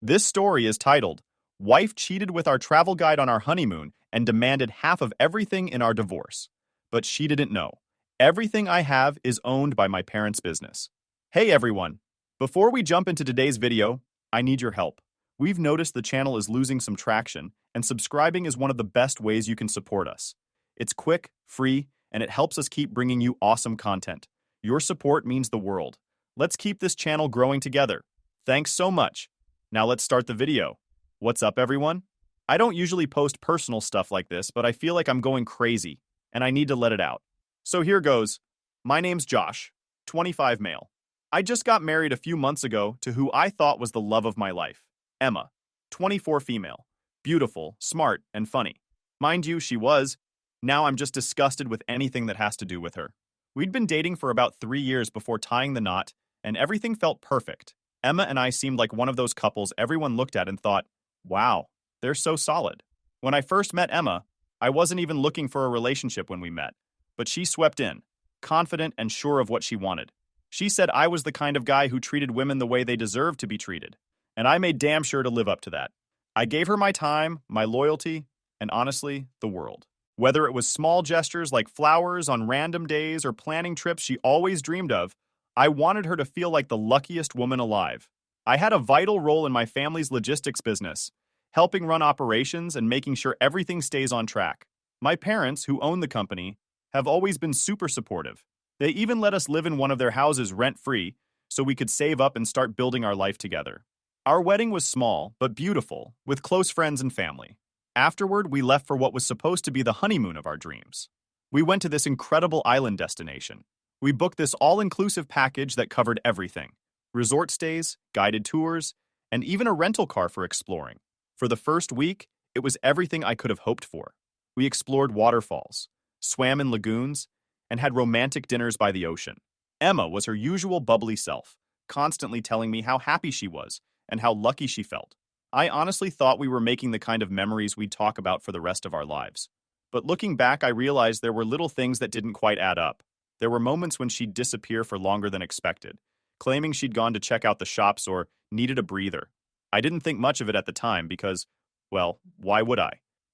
This story is titled, Wife Cheated with Our Travel Guide on Our Honeymoon and Demanded Half of Everything in Our Divorce. But she didn't know. Everything I have is owned by my parents' business. Hey everyone! Before we jump into today's video, I need your help. We've noticed the channel is losing some traction, and subscribing is one of the best ways you can support us. It's quick, free, and it helps us keep bringing you awesome content. Your support means the world. Let's keep this channel growing together. Thanks so much. Now let's start the video. What's up, everyone? I don't usually post personal stuff like this, but I feel like I'm going crazy, and I need to let it out. So here goes. My name's Josh, 25 male. I just got married a few months ago to who I thought was the love of my life, Emma, 24 female, beautiful, smart, and funny. Mind you, she was. Now I'm just disgusted with anything that has to do with her. We'd been dating for about 3 years before tying the knot, and everything felt perfect. Emma and I seemed like one of those couples everyone looked at and thought, wow, they're so solid. When I first met Emma, I wasn't even looking for a relationship when we met, but she swept in, confident and sure of what she wanted. She said I was the kind of guy who treated women the way they deserved to be treated, and I made damn sure to live up to that. I gave her my time, my loyalty, and honestly, the world. Whether it was small gestures like flowers on random days or planning trips she always dreamed of, I wanted her to feel like the luckiest woman alive. I had a vital role in my family's logistics business, helping run operations and making sure everything stays on track. My parents, who own the company, have always been super supportive. They even let us live in one of their houses rent-free so we could save up and start building our life together. Our wedding was small, but beautiful, with close friends and family. Afterward, we left for what was supposed to be the honeymoon of our dreams. We went to this incredible island destination. We booked this all-inclusive package that covered everything: resort stays, guided tours, and even a rental car for exploring. For the first week, it was everything I could have hoped for. We explored waterfalls, swam in lagoons, and had romantic dinners by the ocean. Emma was her usual bubbly self, constantly telling me how happy she was and how lucky she felt. I honestly thought we were making the kind of memories we'd talk about for the rest of our lives. But looking back, I realized there were little things that didn't quite add up. There were moments when she'd disappear for longer than expected, claiming she'd gone to check out the shops or needed a breather. I didn't think much of it at the time because, well, why would I?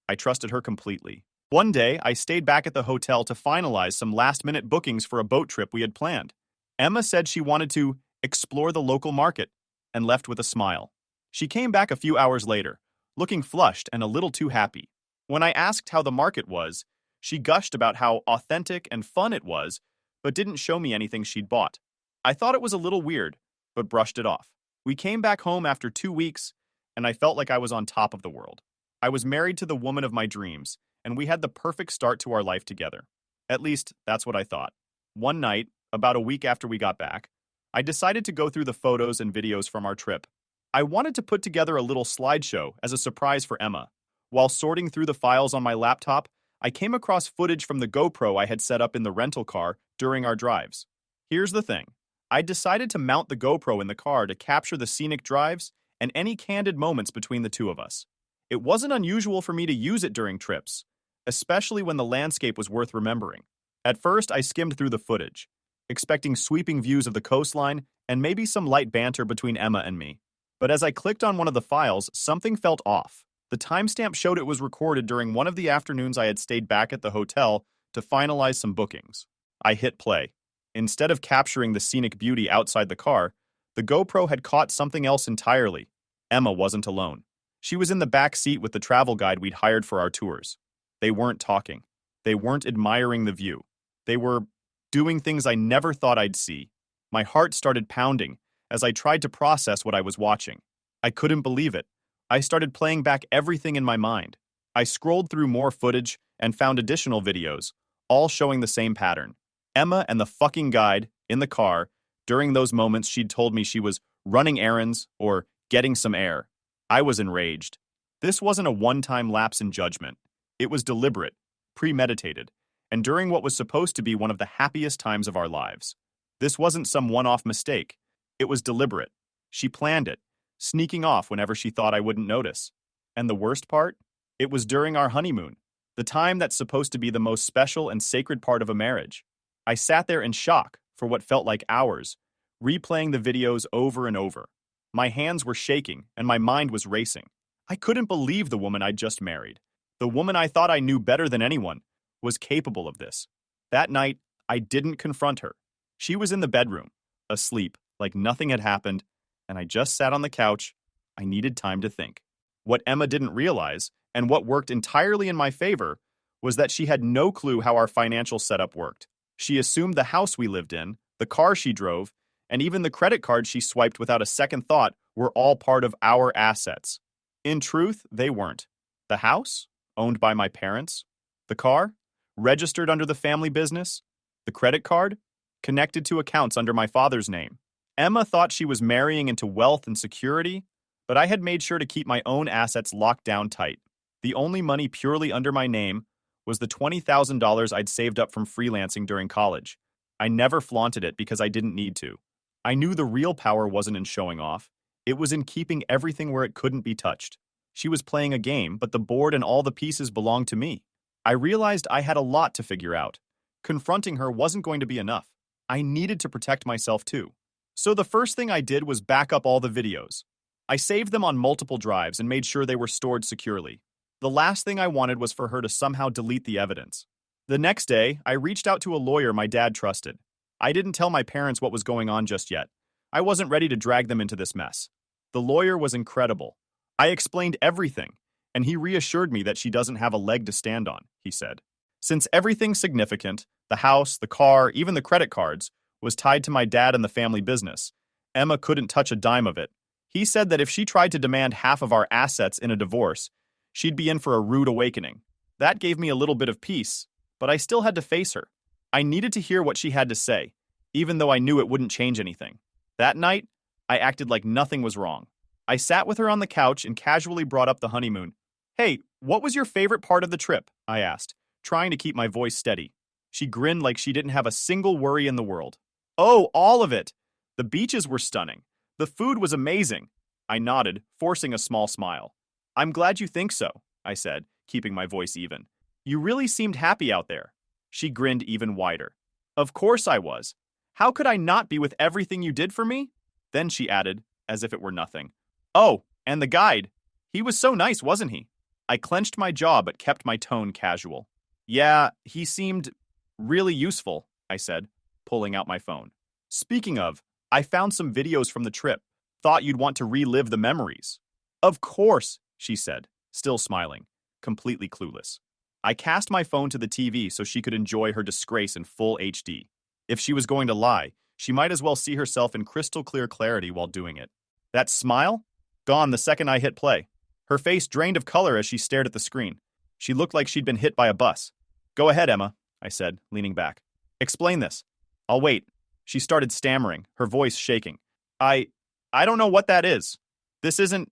I trusted her completely. One day, I stayed back at the hotel to finalize some last-minute bookings for a boat trip we had planned. Emma said she wanted to explore the local market and left with a smile. She came back a few hours later, looking flushed and a little too happy. When I asked how the market was, she gushed about how authentic and fun it was, but didn't show me anything she'd bought. I thought it was a little weird, but brushed it off. We came back home after 2 weeks, and I felt like I was on top of the world. I was married to the woman of my dreams, and we had the perfect start to our life together. At least, that's what I thought. One night, about a week after we got back, I decided to go through the photos and videos from our trip. I wanted to put together a little slideshow as a surprise for Emma. While sorting through the files on my laptop, I came across footage from the GoPro I had set up in the rental car during our drives. Here's the thing. I decided to mount the GoPro in the car to capture the scenic drives and any candid moments between the two of us. It wasn't unusual for me to use it during trips, especially when the landscape was worth remembering. At first, I skimmed through the footage, expecting sweeping views of the coastline and maybe some light banter between Emma and me. But as I clicked on one of the files, something felt off. The timestamp showed it was recorded during one of the afternoons I had stayed back at the hotel to finalize some bookings. I hit play. Instead of capturing the scenic beauty outside the car, the GoPro had caught something else entirely. Emma wasn't alone. She was in the back seat with the travel guide we'd hired for our tours. They weren't talking. They weren't admiring the view. They were doing things I never thought I'd see. My heart started pounding as I tried to process what I was watching. I couldn't believe it. I started playing back everything in my mind. I scrolled through more footage and found additional videos, all showing the same pattern. Emma and the fucking guide in the car. During those moments, she'd told me she was running errands or getting some air. I was enraged. This wasn't a one-time lapse in judgment. It was deliberate, premeditated, and during what was supposed to be one of the happiest times of our lives. This wasn't some one-off mistake. It was deliberate. She planned it, sneaking off whenever she thought I wouldn't notice. And the worst part? It was during our honeymoon, the time that's supposed to be the most special and sacred part of a marriage. I sat there in shock for what felt like hours, replaying the videos over and over. My hands were shaking, and my mind was racing. I couldn't believe the woman I'd just married. The woman I thought I knew better than anyone was capable of this. That night, I didn't confront her. She was in the bedroom, asleep, like nothing had happened, and I just sat on the couch. I needed time to think. What Emma didn't realize, and what worked entirely in my favor, was that she had no clue how our financial setup worked. She assumed the house we lived in, the car she drove, and even the credit card she swiped without a second thought were all part of our assets. In truth, they weren't. The house, owned by my parents. The car, registered under the family business. The credit card, connected to accounts under my father's name. Emma thought she was marrying into wealth and security, but I had made sure to keep my own assets locked down tight. The only money purely under my name was the $20,000 I'd saved up from freelancing during college. I never flaunted it because I didn't need to. I knew the real power wasn't in showing off. It was in keeping everything where it couldn't be touched. She was playing a game, but the board and all the pieces belonged to me. I realized I had a lot to figure out. Confronting her wasn't going to be enough. I needed to protect myself too. So the first thing I did was back up all the videos. I saved them on multiple drives and made sure they were stored securely. The last thing I wanted was for her to somehow delete the evidence. The next day, I reached out to a lawyer my dad trusted. I didn't tell my parents what was going on just yet. I wasn't ready to drag them into this mess. The lawyer was incredible. I explained everything, and he reassured me that she doesn't have a leg to stand on, he said. Since everything significant, the house, the car, even the credit cards, was tied to my dad and the family business, Emma couldn't touch a dime of it. He said that if she tried to demand half of our assets in a divorce, she'd be in for a rude awakening. That gave me a little bit of peace, but I still had to face her. I needed to hear what she had to say, even though I knew it wouldn't change anything. That night, I acted like nothing was wrong. I sat with her on the couch and casually brought up the honeymoon. Hey, what was your favorite part of the trip? I asked, trying to keep my voice steady. She grinned like she didn't have a single worry in the world. Oh, all of it! The beaches were stunning. The food was amazing. I nodded, forcing a small smile. I'm glad you think so, I said, keeping my voice even. You really seemed happy out there. She grinned even wider. Of course I was. How could I not be with everything you did for me? Then she added, as if it were nothing. Oh, and the guide. He was so nice, wasn't he? I clenched my jaw but kept my tone casual. Yeah, he seemed really useful, I said, pulling out my phone. Speaking of, I found some videos from the trip. Thought you'd want to relive the memories. Of course, she said, still smiling, completely clueless. I cast my phone to the TV so she could enjoy her disgrace in full HD. If she was going to lie, she might as well see herself in crystal clear clarity while doing it. That smile? Gone the second I hit play. Her face drained of color as she stared at the screen. She looked like she'd been hit by a bus. Go ahead, Emma, I said, leaning back. Explain this. I'll wait. She started stammering, her voice shaking. I don't know what that is. This isn't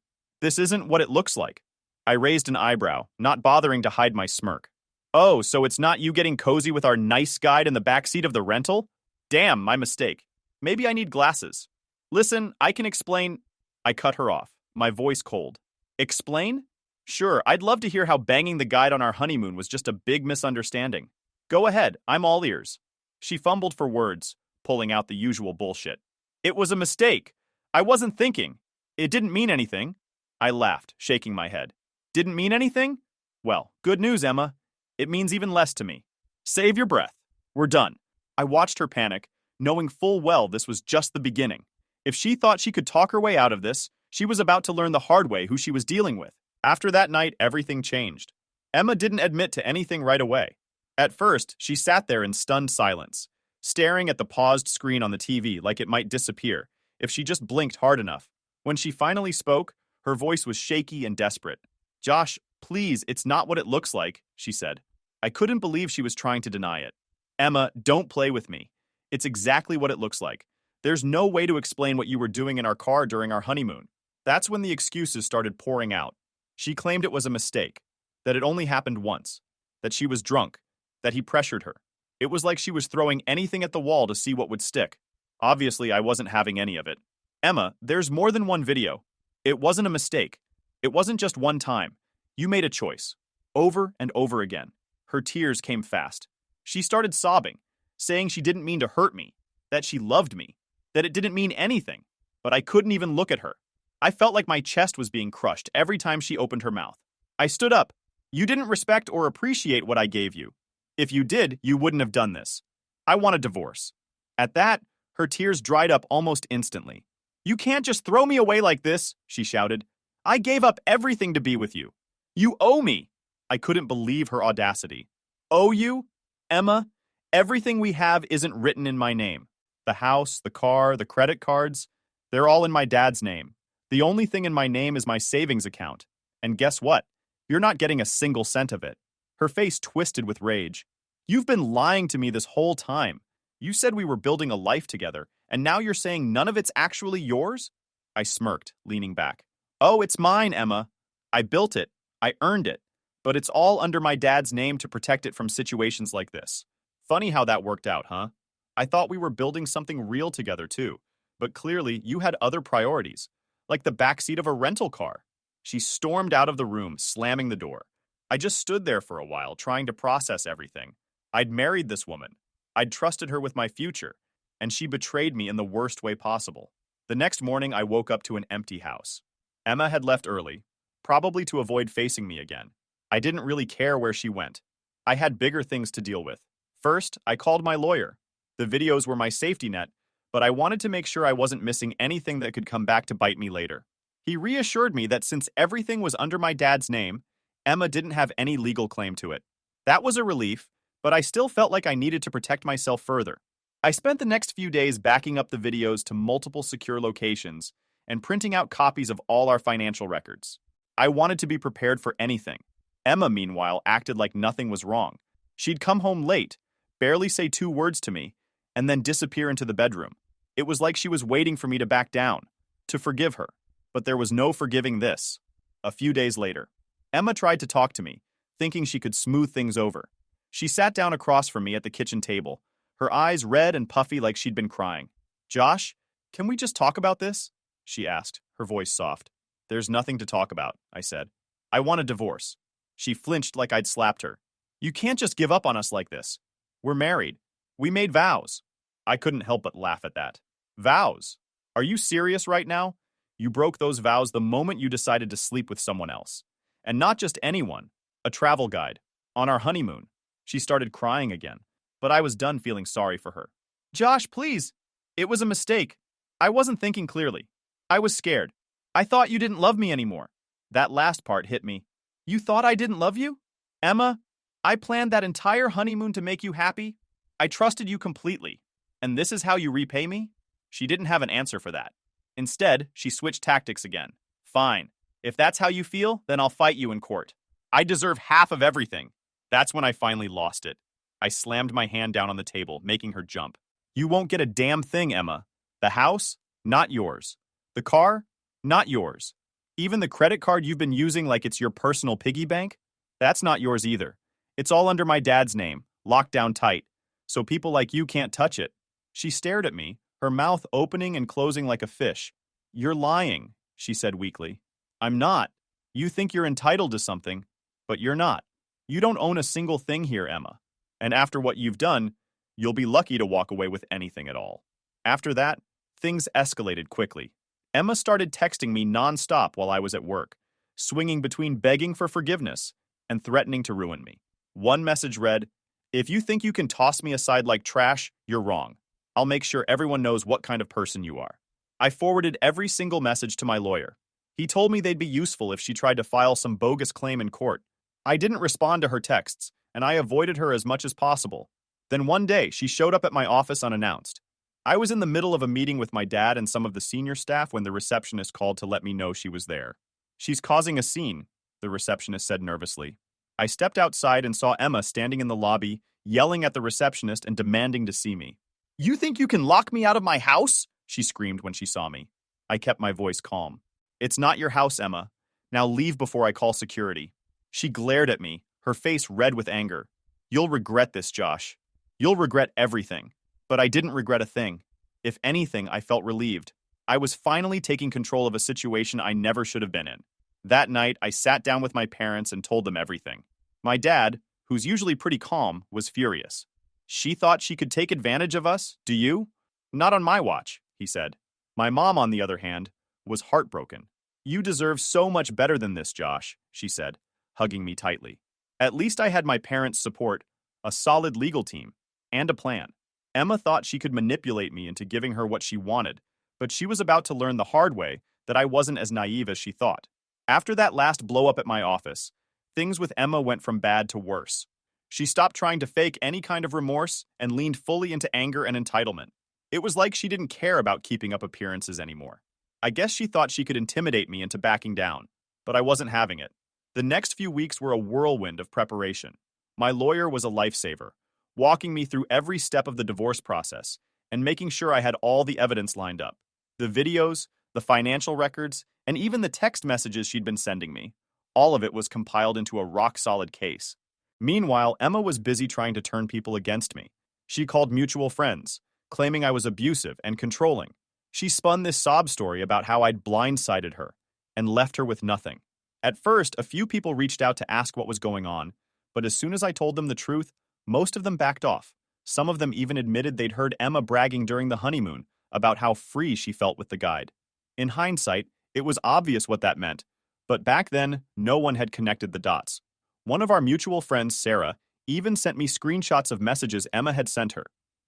what it looks like. I raised an eyebrow, not bothering to hide my smirk. Oh, so it's not you getting cozy with our nice guide in the backseat of the rental? Damn, my mistake. Maybe I need glasses. Listen, I can explain. I cut her off, my voice cold. Explain? Sure, I'd love to hear how banging the guide on our honeymoon was just a big misunderstanding. Go ahead, I'm all ears. She fumbled for words, pulling out the usual bullshit. It was a mistake. I wasn't thinking. It didn't mean anything. I laughed, shaking my head. Didn't mean anything? Well, good news, Emma. It means even less to me. Save your breath. We're done. I watched her panic, knowing full well this was just the beginning. If she thought she could talk her way out of this, she was about to learn the hard way who she was dealing with. After that night, everything changed. Emma didn't admit to anything right away. At first, she sat there in stunned silence, staring at the paused screen on the TV like it might disappear if she just blinked hard enough. When she finally spoke, her voice was shaky and desperate. Josh, please, it's not what it looks like, she said. I couldn't believe she was trying to deny it. Emma, don't play with me. It's exactly what it looks like. There's no way to explain what you were doing in our car during our honeymoon. That's when the excuses started pouring out. She claimed it was a mistake, that it only happened once, that she was drunk, that he pressured her. It was like she was throwing anything at the wall to see what would stick. Obviously, I wasn't having any of it. Emma, there's more than one video. It wasn't a mistake. It wasn't just one time. You made a choice. Over and over again. Her tears came fast. She started sobbing, saying she didn't mean to hurt me, that she loved me, that it didn't mean anything. But I couldn't even look at her. I felt like my chest was being crushed every time she opened her mouth. I stood up. You didn't respect or appreciate what I gave you. If you did, you wouldn't have done this. I want a divorce. At that, her tears dried up almost instantly. You can't just throw me away like this, she shouted. I gave up everything to be with you. You owe me. I couldn't believe her audacity. Owe you? Emma, everything we have isn't written in my name. The house, the car, the credit cards, they're all in my dad's name. The only thing in my name is my savings account. And guess what? You're not getting a single cent of it. Her face twisted with rage. You've been lying to me this whole time. You said we were building a life together, and now you're saying none of it's actually yours? I smirked, leaning back. Oh, it's mine, Emma. I built it. I earned it. But it's all under my dad's name to protect it from situations like this. Funny how that worked out, huh? I thought we were building something real together, too. But clearly, you had other priorities, like the backseat of a rental car. She stormed out of the room, slamming the door. I just stood there for a while, trying to process everything. I'd married this woman. I'd trusted her with my future, and she betrayed me in the worst way possible. The next morning, I woke up to an empty house. Emma had left early, probably to avoid facing me again. I didn't really care where she went. I had bigger things to deal with. First, I called my lawyer. The videos were my safety net, but I wanted to make sure I wasn't missing anything that could come back to bite me later. He reassured me that since everything was under my dad's name, Emma didn't have any legal claim to it. That was a relief, but I still felt like I needed to protect myself further. I spent the next few days backing up the videos to multiple secure locations and printing out copies of all our financial records. I wanted to be prepared for anything. Emma, meanwhile, acted like nothing was wrong. She'd come home late, barely say 2 words to me, and then disappear into the bedroom. It was like she was waiting for me to back down, to forgive her. But there was no forgiving this. A few days later, Emma tried to talk to me, thinking she could smooth things over. She sat down across from me at the kitchen table, her eyes red and puffy like she'd been crying. Josh, can we just talk about this? She asked, her voice soft. There's nothing to talk about, I said. I want a divorce. She flinched like I'd slapped her. You can't just give up on us like this. We're married. We made vows. I couldn't help but laugh at that. Vows? Are you serious right now? You broke those vows the moment you decided to sleep with someone else. And not just anyone, a travel guide. On our honeymoon. She started crying again, but I was done feeling sorry for her. Josh, please. It was a mistake. I wasn't thinking clearly. I was scared. I thought you didn't love me anymore. That last part hit me. You thought I didn't love you? Emma, I planned that entire honeymoon to make you happy. I trusted you completely. And this is how you repay me? She didn't have an answer for that. Instead, she switched tactics again. Fine. If that's how you feel, then I'll fight you in court. I deserve half of everything. That's when I finally lost it. I slammed my hand down on the table, making her jump. You won't get a damn thing, Emma. The house? Not yours. The car? Not yours. Even the credit card you've been using like it's your personal piggy bank? That's not yours either. It's all under my dad's name, locked down tight, so people like you can't touch it. She stared at me, her mouth opening and closing like a fish. You're lying, she said weakly. I'm not. You think you're entitled to something, but you're not. You don't own a single thing here, Emma. And after what you've done, you'll be lucky to walk away with anything at all. After that, things escalated quickly. Emma started texting me nonstop while I was at work, swinging between begging for forgiveness and threatening to ruin me. One message read, "If you think you can toss me aside like trash, you're wrong. I'll make sure everyone knows what kind of person you are." I forwarded every single message to my lawyer. He told me they'd be useful if she tried to file some bogus claim in court. I didn't respond to her texts, and I avoided her as much as possible. Then one day, she showed up at my office unannounced. I was in the middle of a meeting with my dad and some of the senior staff when the receptionist called to let me know she was there. She's causing a scene, the receptionist said nervously. I stepped outside and saw Emma standing in the lobby, yelling at the receptionist and demanding to see me. You think you can lock me out of my house? She screamed when she saw me. I kept my voice calm. It's not your house, Emma. Now leave before I call security. She glared at me, her face red with anger. You'll regret this, Josh. You'll regret everything. But I didn't regret a thing. If anything, I felt relieved. I was finally taking control of a situation I never should have been in. That night, I sat down with my parents and told them everything. My dad, who's usually pretty calm, was furious. She thought she could take advantage of us, do you? Not on my watch, he said. My mom, on the other hand, was heartbroken. You deserve so much better than this, Josh, she said, hugging me tightly. At least I had my parents' support, a solid legal team, and a plan. Emma thought she could manipulate me into giving her what she wanted, but she was about to learn the hard way that I wasn't as naive as she thought. After that last blow-up at my office, things with Emma went from bad to worse. She stopped trying to fake any kind of remorse and leaned fully into anger and entitlement. It was like she didn't care about keeping up appearances anymore. I guess she thought she could intimidate me into backing down, but I wasn't having it. The next few weeks were a whirlwind of preparation. My lawyer was a lifesaver, walking me through every step of the divorce process and making sure I had all the evidence lined up. The videos, the financial records, and even the text messages she'd been sending me. All of it was compiled into a rock-solid case. Meanwhile, Emma was busy trying to turn people against me. She called mutual friends, claiming I was abusive and controlling. She spun this sob story about how I'd blindsided her and left her with nothing. At first, a few people reached out to ask what was going on, but as soon as I told them the truth, most of them backed off. Some of them even admitted they'd heard Emma bragging during the honeymoon about how free she felt with the guide. In hindsight, it was obvious what that meant, but back then, no one had connected the dots. One of our mutual friends, Sarah, even sent me screenshots of messages Emma had sent her.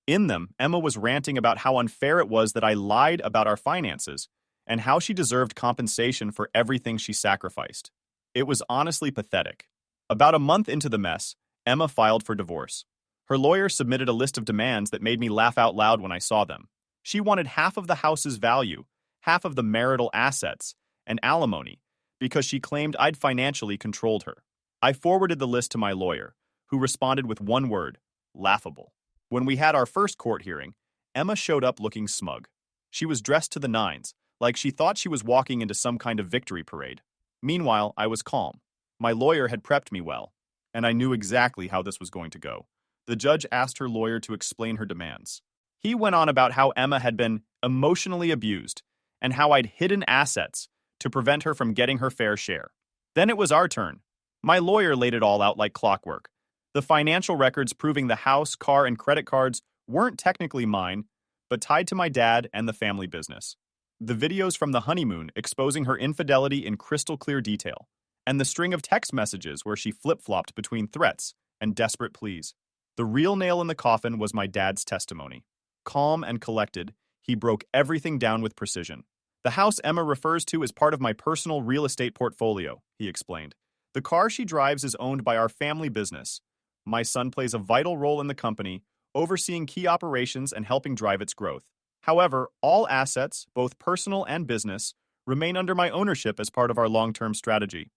In them, Emma was ranting about how unfair it was that I lied about our finances and how she deserved compensation for everything she sacrificed. It was honestly pathetic. About a month into the mess, Emma filed for divorce. Her lawyer submitted a list of demands that made me laugh out loud when I saw them. She wanted half of the house's value, half of the marital assets, and alimony, because she claimed I'd financially controlled her. I forwarded the list to my lawyer, who responded with one word: laughable. When we had our first court hearing, Emma showed up looking smug. She was dressed to the nines, like she thought she was walking into some kind of victory parade. Meanwhile, I was calm. My lawyer had prepped me well, and I knew exactly how this was going to go. The judge asked her lawyer to explain her demands. He went on about how Emma had been emotionally abused and how I'd hidden assets to prevent her from getting her fair share. Then it was our turn. My lawyer laid it all out like clockwork. The financial records proving the house, car, and credit cards weren't technically mine, but tied to my dad and the family business. The videos from the honeymoon exposing her infidelity in crystal clear detail, and the string of text messages where she flip-flopped between threats and desperate pleas. The real nail in the coffin was my dad's testimony. Calm and collected, he broke everything down with precision. The house Emma refers to is part of my personal real estate portfolio, he explained. The car she drives is owned by our family business. My son plays a vital role in the company, overseeing key operations and helping drive its growth. However, all assets, both personal and business, remain under my ownership as part of our long-term strategy.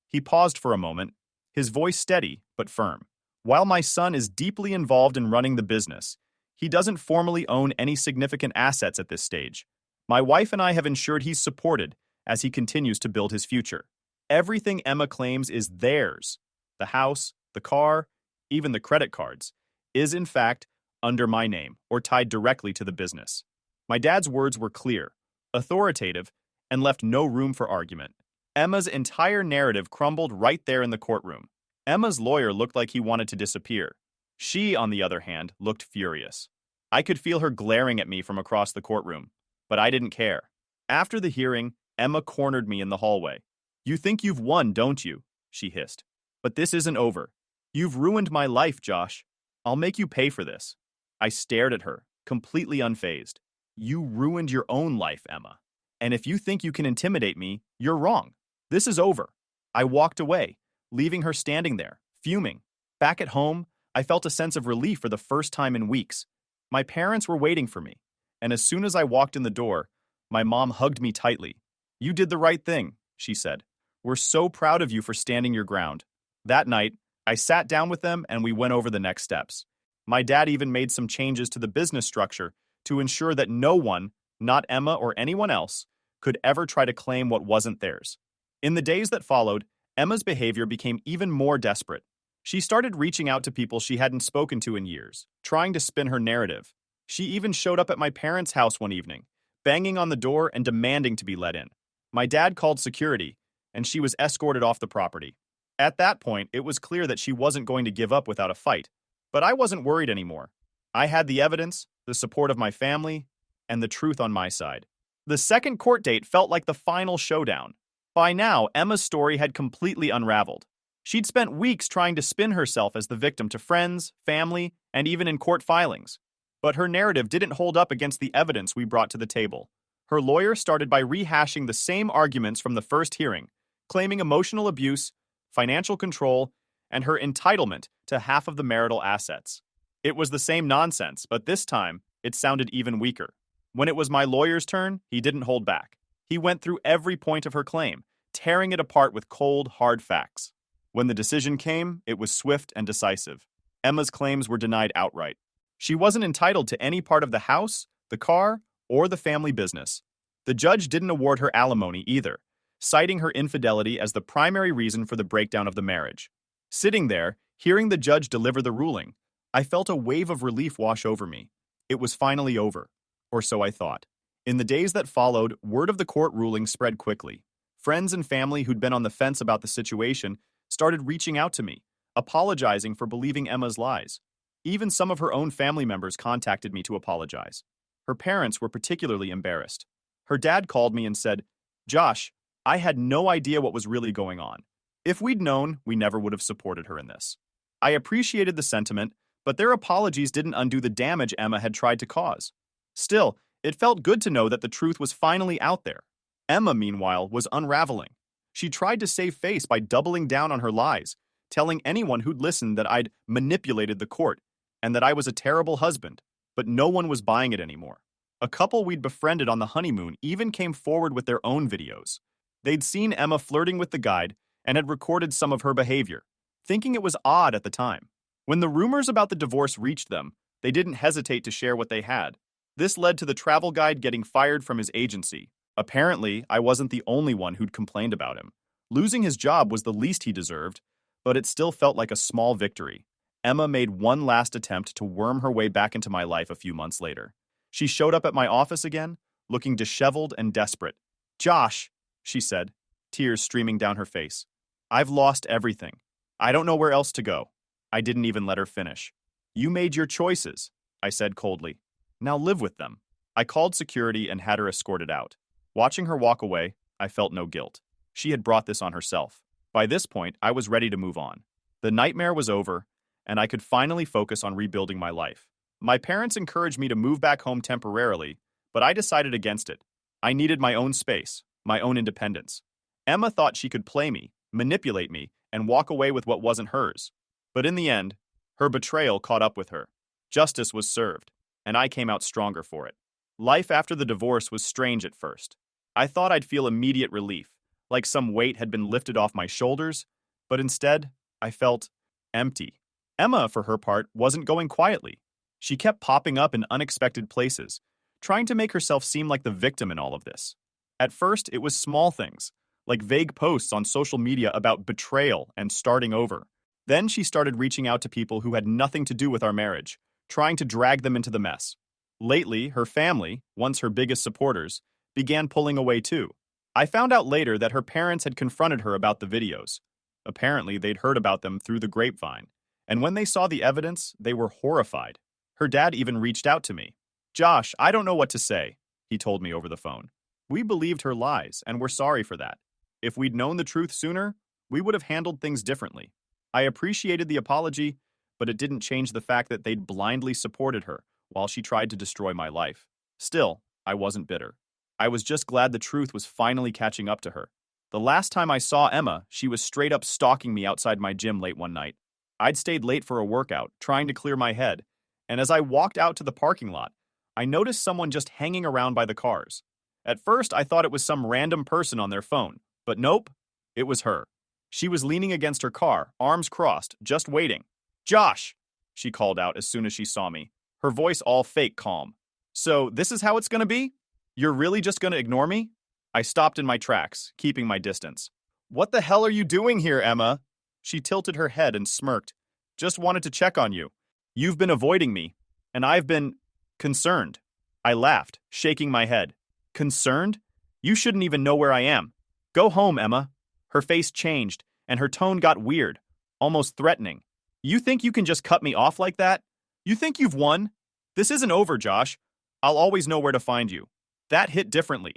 He paused for a moment, his voice steady but firm. While my son is deeply involved in running the business, he doesn't formally own any significant assets at this stage. My wife and I have ensured he's supported as he continues to build his future. Everything Emma claims is theirs. The house, the car, even the credit cards, is in fact under my name or tied directly to the business. My dad's words were clear, authoritative, and left no room for argument. Emma's entire narrative crumbled right there in the courtroom. Emma's lawyer looked like he wanted to disappear. She, on the other hand, looked furious. I could feel her glaring at me from across the courtroom, but I didn't care. After the hearing, Emma cornered me in the hallway. "You think you've won, don't you?" she hissed. "But this isn't over. You've ruined my life, Josh. I'll make you pay for this." I stared at her, completely unfazed. "You ruined your own life, Emma. And if you think you can intimidate me, you're wrong. This is over." I walked away, leaving her standing there, fuming. Back at home, I felt a sense of relief for the first time in weeks. My parents were waiting for me, and as soon as I walked in the door, my mom hugged me tightly. "You did the right thing," she said. "We're so proud of you for standing your ground." That night, I sat down with them and we went over the next steps. My dad even made some changes to the business structure to ensure that no one, not Emma or anyone else, could ever try to claim what wasn't theirs. In the days that followed, Emma's behavior became even more desperate. She started reaching out to people she hadn't spoken to in years, trying to spin her narrative. She even showed up at my parents' house one evening, banging on the door and demanding to be let in. My dad called security, and she was escorted off the property. At that point, it was clear that she wasn't going to give up without a fight. But I wasn't worried anymore. I had the evidence, the support of my family, and the truth on my side. The second court date felt like the final showdown. By now, Emma's story had completely unraveled. She'd spent weeks trying to spin herself as the victim to friends, family, and even in court filings. But her narrative didn't hold up against the evidence we brought to the table. Her lawyer started by rehashing the same arguments from the first hearing, claiming emotional abuse, financial control, and her entitlement to half of the marital assets. It was the same nonsense, but this time, it sounded even weaker. When it was my lawyer's turn, he didn't hold back. He went through every point of her claim, tearing it apart with cold, hard facts. When the decision came, it was swift and decisive. Emma's claims were denied outright. She wasn't entitled to any part of the house, the car, or the family business. The judge didn't award her alimony either, citing her infidelity as the primary reason for the breakdown of the marriage. Sitting there, hearing the judge deliver the ruling, I felt a wave of relief wash over me. It was finally over, or so I thought. In the days that followed, word of the court ruling spread quickly. Friends and family who'd been on the fence about the situation started reaching out to me, apologizing for believing Emma's lies. Even some of her own family members contacted me to apologize. Her parents were particularly embarrassed. Her dad called me and said, "Josh, I had no idea what was really going on. If we'd known, we never would have supported her in this." I appreciated the sentiment, but their apologies didn't undo the damage Emma had tried to cause. Still, it felt good to know that the truth was finally out there. Emma, meanwhile, was unraveling. She tried to save face by doubling down on her lies, telling anyone who'd listened that I'd manipulated the court and that I was a terrible husband, but no one was buying it anymore. A couple we'd befriended on the honeymoon even came forward with their own videos. They'd seen Emma flirting with the guide and had recorded some of her behavior, thinking it was odd at the time. When the rumors about the divorce reached them, they didn't hesitate to share what they had. This led to the travel guide getting fired from his agency. Apparently, I wasn't the only one who'd complained about him. Losing his job was the least he deserved, but it still felt like a small victory. Emma made one last attempt to worm her way back into my life a few months later. She showed up at my office again, looking disheveled and desperate. "Josh," she said, tears streaming down her face. "I've lost everything. I don't know where else to go." I didn't even let her finish. "You made your choices," I said coldly. "Now live with them." I called security and had her escorted out. Watching her walk away, I felt no guilt. She had brought this on herself. By this point, I was ready to move on. The nightmare was over, and I could finally focus on rebuilding my life. My parents encouraged me to move back home temporarily, but I decided against it. I needed my own space, my own independence. Emma thought she could play me, manipulate me, and walk away with what wasn't hers. But in the end, her betrayal caught up with her. Justice was served, and I came out stronger for it. Life after the divorce was strange at first. I thought I'd feel immediate relief, like some weight had been lifted off my shoulders, but instead, I felt empty. Emma, for her part, wasn't going quietly. She kept popping up in unexpected places, trying to make herself seem like the victim in all of this. At first, it was small things, like vague posts on social media about betrayal and starting over. Then she started reaching out to people who had nothing to do with our marriage, trying to drag them into the mess. Lately, her family, once her biggest supporters, began pulling away too. I found out later that her parents had confronted her about the videos. Apparently, they'd heard about them through the grapevine, and when they saw the evidence, they were horrified. Her dad even reached out to me. "Josh, I don't know what to say," he told me over the phone. "We believed her lies, and we're sorry for that. If we'd known the truth sooner, we would have handled things differently." I appreciated the apology, but it didn't change the fact that they'd blindly supported her while she tried to destroy my life. Still, I wasn't bitter. I was just glad the truth was finally catching up to her. The last time I saw Emma, she was straight up stalking me outside my gym late one night. I'd stayed late for a workout, trying to clear my head, and as I walked out to the parking lot, I noticed someone just hanging around by the cars. At first, I thought it was some random person on their phone, but nope, it was her. She was leaning against her car, arms crossed, just waiting. "Josh!" she called out as soon as she saw me, her voice all fake calm. "So this is how it's gonna be? You're really just gonna ignore me?" I stopped in my tracks, keeping my distance. "What the hell are you doing here, Emma?" She tilted her head and smirked. "Just wanted to check on you. You've been avoiding me, and I've been concerned." I laughed, shaking my head. "Concerned? You shouldn't even know where I am. Go home, Emma." Her face changed, and her tone got weird, almost threatening. "You think you can just cut me off like that? You think you've won? This isn't over, Josh. I'll always know where to find you." That hit differently.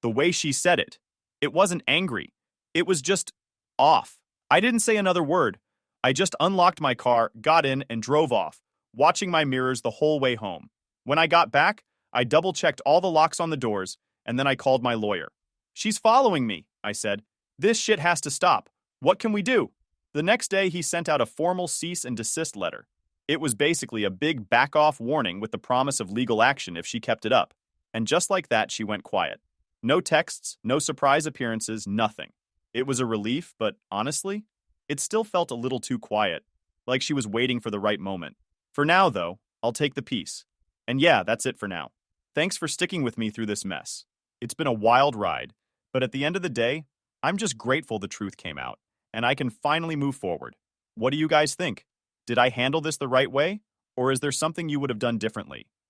The way she said it. It wasn't angry. It was just off. I didn't say another word. I just unlocked my car, got in, and drove off, watching my mirrors the whole way home. When I got back, I double-checked all the locks on the doors, and then I called my lawyer. She's following me, I said. This shit has to stop. What can we do? The next day, he sent out a formal cease and desist letter. It was basically a big back-off warning with the promise of legal action if she kept it up. And just like that, she went quiet. No texts, no surprise appearances, nothing. It was a relief, but honestly, it still felt a little too quiet, like she was waiting for the right moment. For now, though, I'll take the peace. And yeah, that's it for now. Thanks for sticking with me through this mess. It's been a wild ride, but at the end of the day, I'm just grateful the truth came out, and I can finally move forward. What do you guys think? Did I handle this the right way, or is there something you would have done differently?